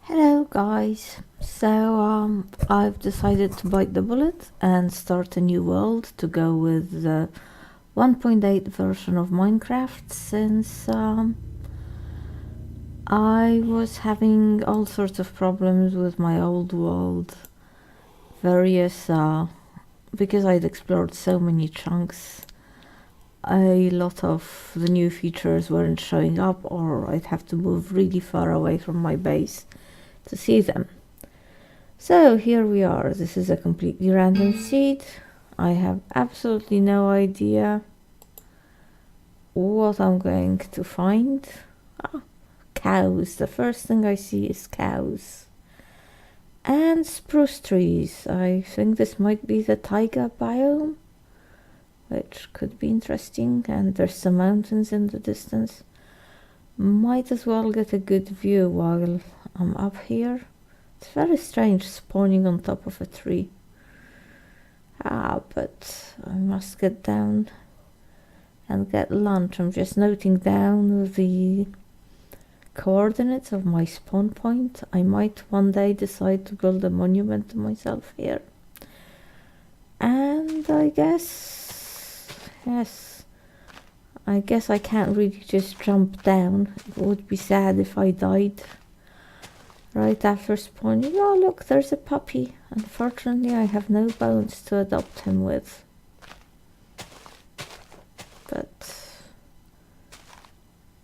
Hello guys. I've decided to bite the bullet and start a new world to go with the 1.8 version of Minecraft since I was having all sorts of problems with my old world. Various because I'd explored so many chunks, a lot of the new features weren't showing up, or I'd have to move really far away from my base to see them. So here we are. This is a completely random seed. I have absolutely no idea what I'm going to find. Cows. The first thing I see is cows. And spruce trees. I think this might be the taiga biome, which could be interesting. And there's some mountains in the distance. Might as well get a good view while I'm up here. It's very strange spawning on top of a tree. But I must get down and get lunch. I'm just noting down the coordinates of my spawn point. I might one day decide to build a monument to myself here. And I guess I can't really just jump down. It would be sad if I died right after spawning. Oh look, there's a puppy. Unfortunately, I have no bones to adopt him with. But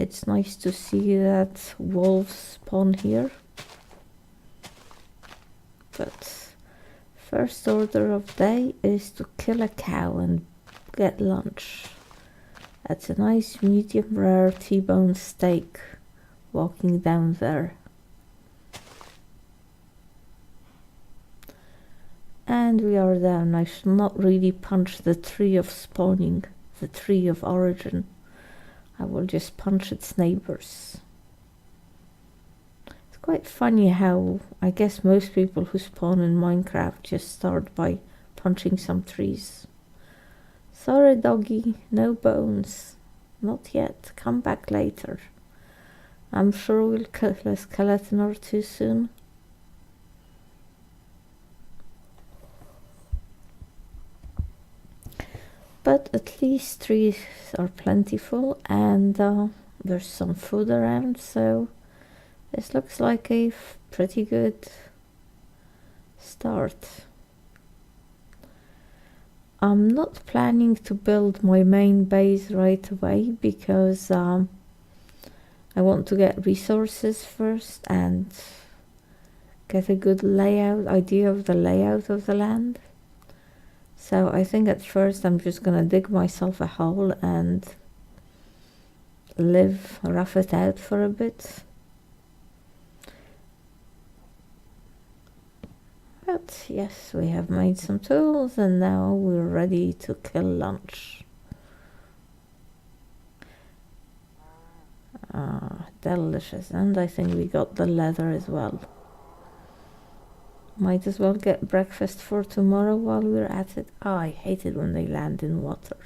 it's nice to see that wolves spawn here. But first order of day is to kill a cow and get lunch. That's a nice medium rare T-bone steak walking down there. And we are down. I should not really punch the tree of spawning, the tree of origin. I will just punch its neighbors. It's quite funny how I guess most people who spawn in Minecraft just start by punching some trees. Sorry doggy, no bones. Not yet, come back later. I'm sure we'll kill a skeleton or two soon. But at least trees are plentiful and there's some food around, so this looks like a pretty good start. I'm not planning to build my main base right away because I want to get resources first and get a good idea of the layout of the land. So I think at first I'm just gonna dig myself a hole and rough it out for a bit. But yes, we have made some tools and now we're ready to kill lunch. Delicious, and I think we got the leather as well. Might as well get breakfast for tomorrow while we're at it. I hate it when they land in water.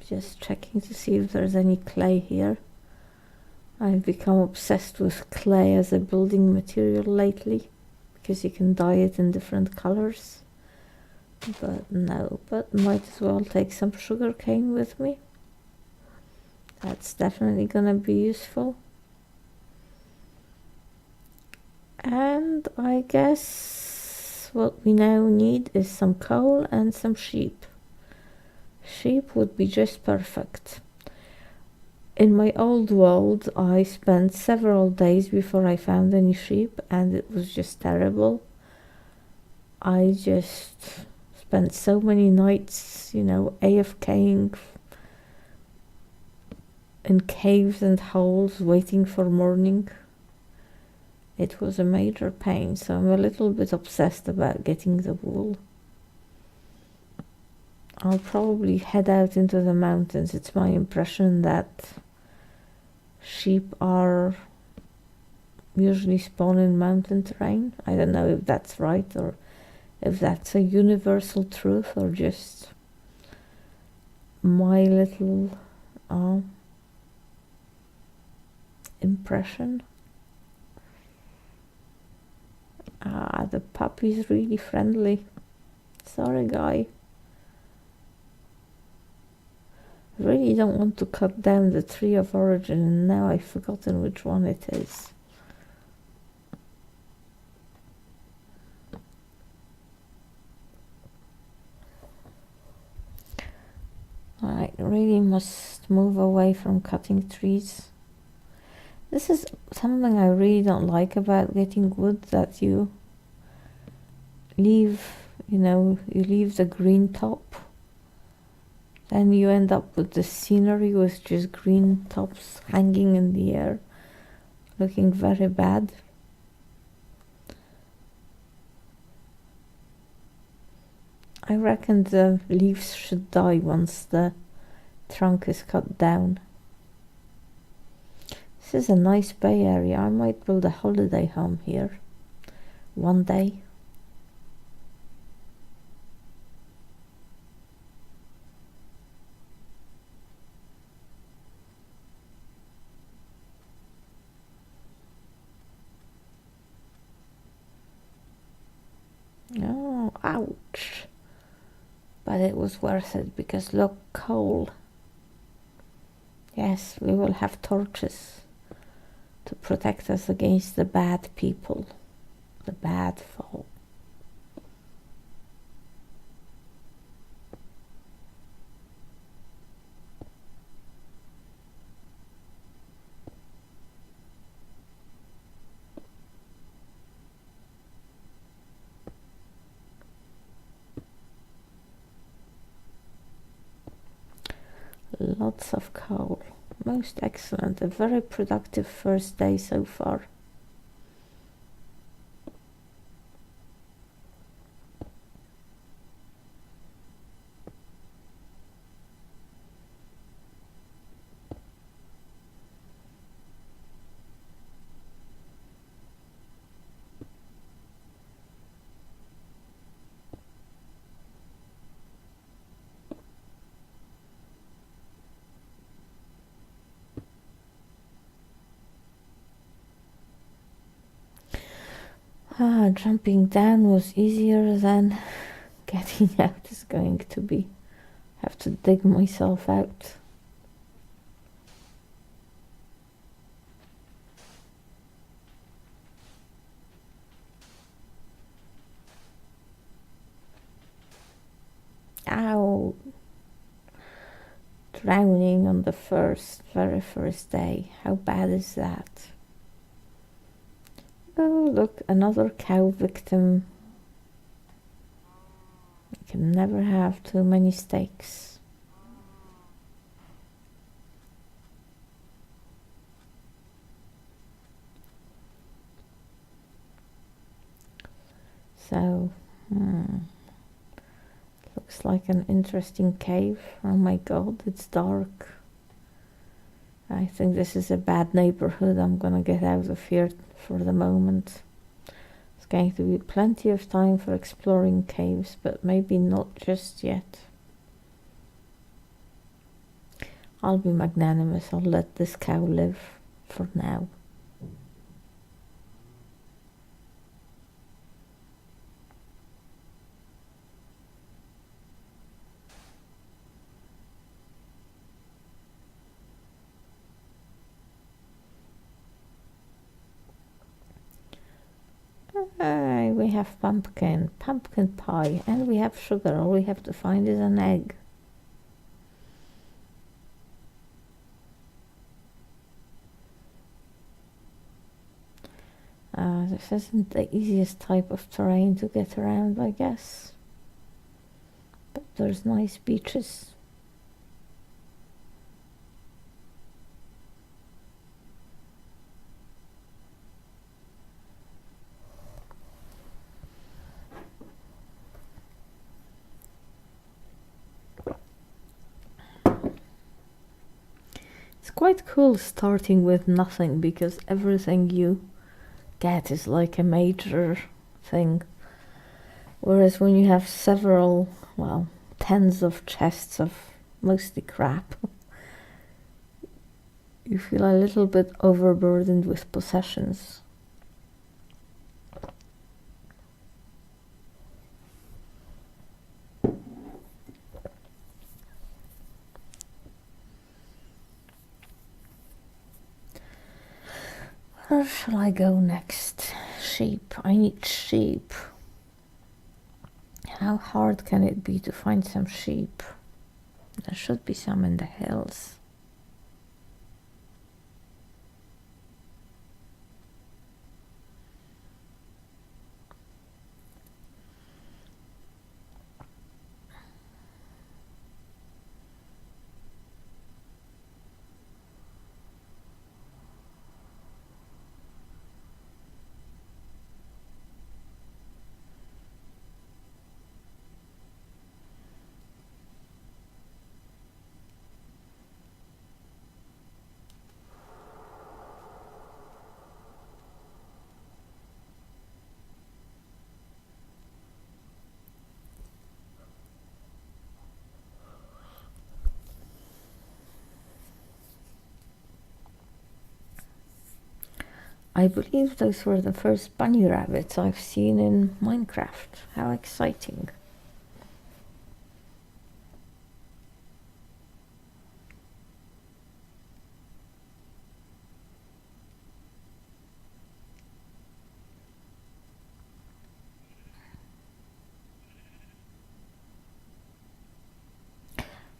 Just checking to see if there's any clay here. I've become obsessed with clay as a building material lately because you can dye it in different colors. But might as well take some sugarcane with me. That's definitely gonna be useful. And I guess what we now need is some coal and some sheep. Sheep would be just perfect. In my old world, I spent several days before I found any sheep and it was just terrible. I just spent so many nights, AFKing in caves and holes waiting for morning. It was a major pain, so I'm a little bit obsessed about getting the wool. I'll probably head out into the mountains. It's my impression that sheep are usually spawn in mountain terrain. I don't know if that's right or if that's a universal truth or just my little impression. the puppy's really friendly. Sorry, guy. I really don't want to cut down the tree of origin, and now I've forgotten which one it is. I really must move away from cutting trees. This is something I really don't like about getting wood, that you leave, you leave the green top. Then you end up with the scenery with just green tops hanging in the air, looking very bad. I reckon the leaves should die once the trunk is cut down. This is a nice bay area. I might build a holiday home here one day. Oh, ouch. But it was worth it, because look, coal. Yes, we will have torches to protect us against the bad people, the bad folk. Lots of coal. Most excellent. A very productive first day so far. Jumping down was easier than getting out is going to be. Have to dig myself out. Ow! Drowning on the very first day. How bad is that? Oh, look, another cow victim. You can never have too many steaks. So, looks like an interesting cave. Oh my god, it's dark. I think this is a bad neighborhood. I'm gonna get out of here for the moment. It's going to be plenty of time for exploring caves, but maybe not just yet. I'll be magnanimous. I'll let this cow live for now. We have pumpkin pie, and we have sugar. All we have to find is an egg. This isn't the easiest type of terrain to get around, I guess. But there's nice beaches. It's quite cool starting with nothing, because everything you get is like a major thing. Whereas when you have several, well, tens of chests of mostly crap, you feel a little bit overburdened with possessions. Where shall I go next? Sheep. I need sheep. How hard can it be to find some sheep? There should be some in the hills. I believe those were the first bunny rabbits I've seen in Minecraft. How exciting.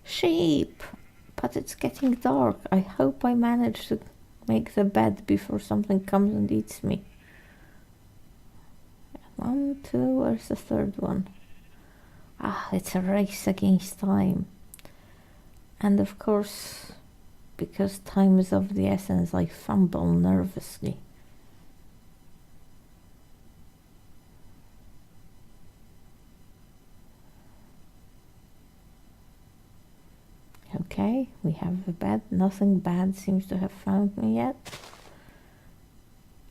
Sheep! But it's getting dark. I hope I manage to make the bed before something comes and eats me. 1, 2, where's the third one? Ah, it's a race against time. And of course, because time is of the essence, I fumble nervously. Okay, we have a bed. Nothing bad seems to have found me yet.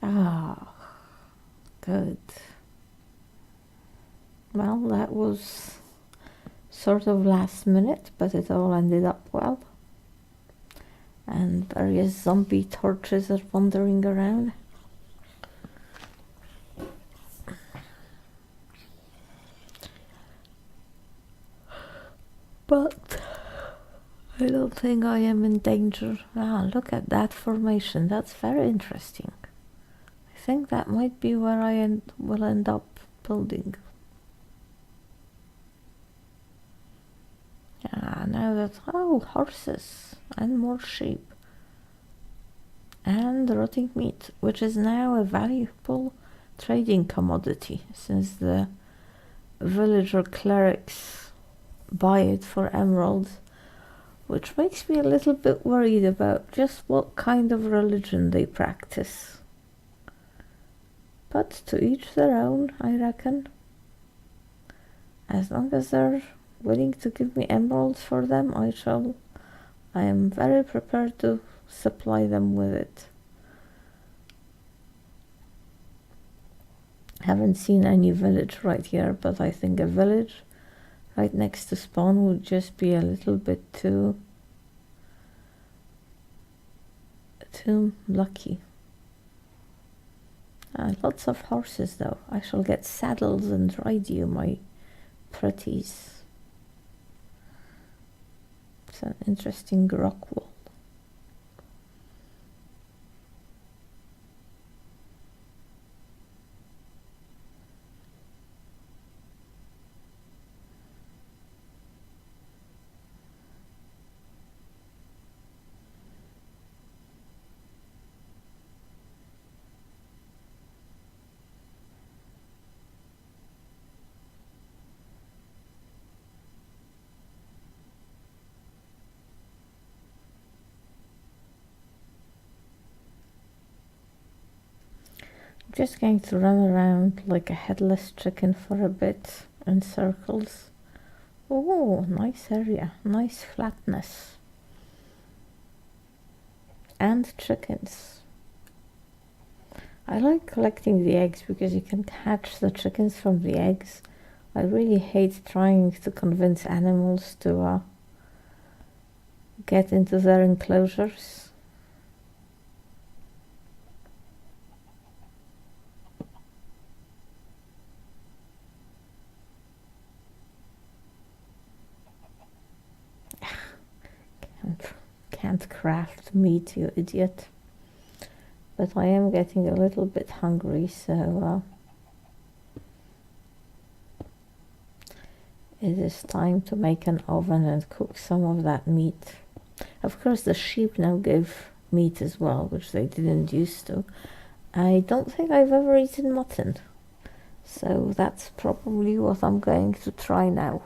Ah, good. Well, that was sort of last minute, but it all ended up well. And various zombie torches are wandering around. But I don't think I am in danger. Ah, look at that formation. That's very interesting. I think that might be where I will end up building. Ah, now that... oh, horses and more sheep. And rotting meat, which is now a valuable trading commodity since the villager clerics buy it for emeralds, which makes me a little bit worried about just what kind of religion they practice. But to each their own, I reckon. As long as they're willing to give me emeralds for them, I am very prepared to supply them with it. Haven't seen any village right here, but I think a village right next to spawn would just be a little bit too lucky. Lots of horses though. I shall get saddles and ride you, my pretties. It's an interesting rock wall. Just going to run around like a headless chicken for a bit in circles. Oh, nice area, nice flatness. And chickens. I like collecting the eggs because you can hatch the chickens from the eggs. I really hate trying to convince animals to get into their enclosures. Can't craft meat, you idiot. but I am getting a little bit hungry, so it is time to make an oven and cook some of that meat. Of course, the sheep now give meat as well, which they didn't used to. I don't think I've ever eaten mutton, so that's probably what I'm going to try now.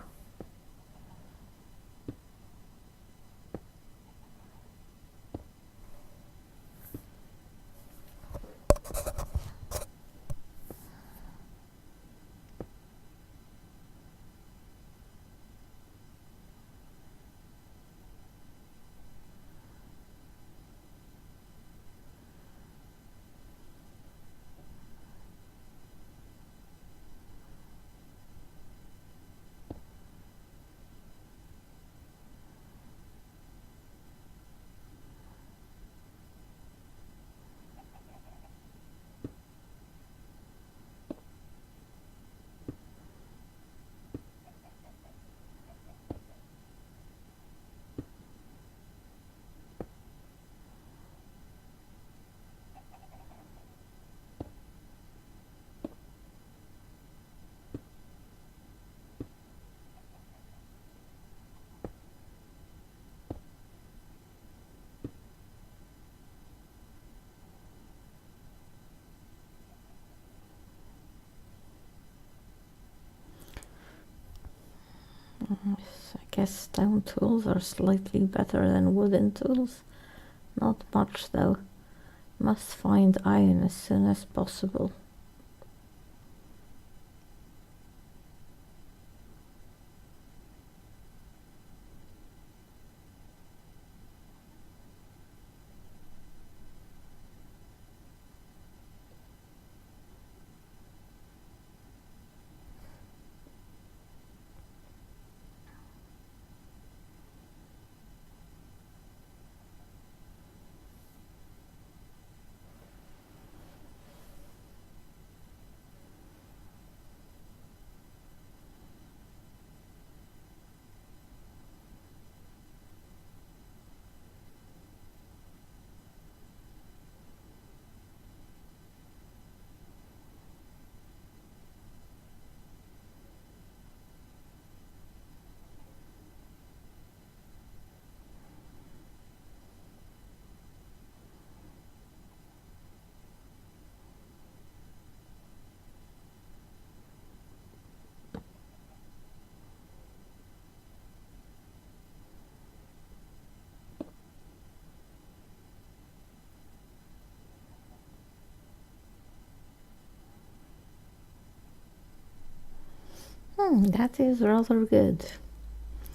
I guess stone tools are slightly better than wooden tools. Not much though. Must find iron as soon as possible. That is rather good.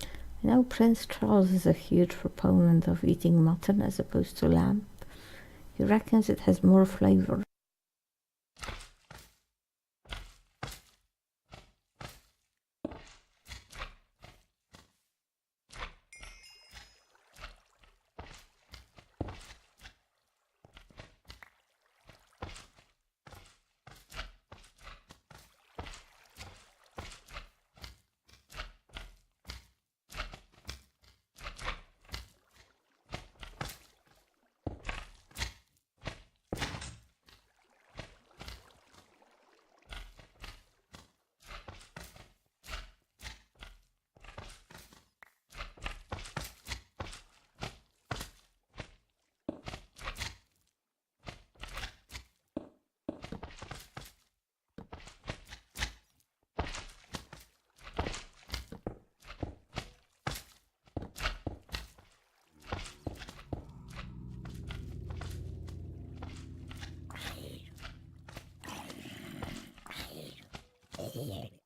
I know Prince Charles is a huge proponent of eating mutton as opposed to lamb. He reckons it has more flavour. Here.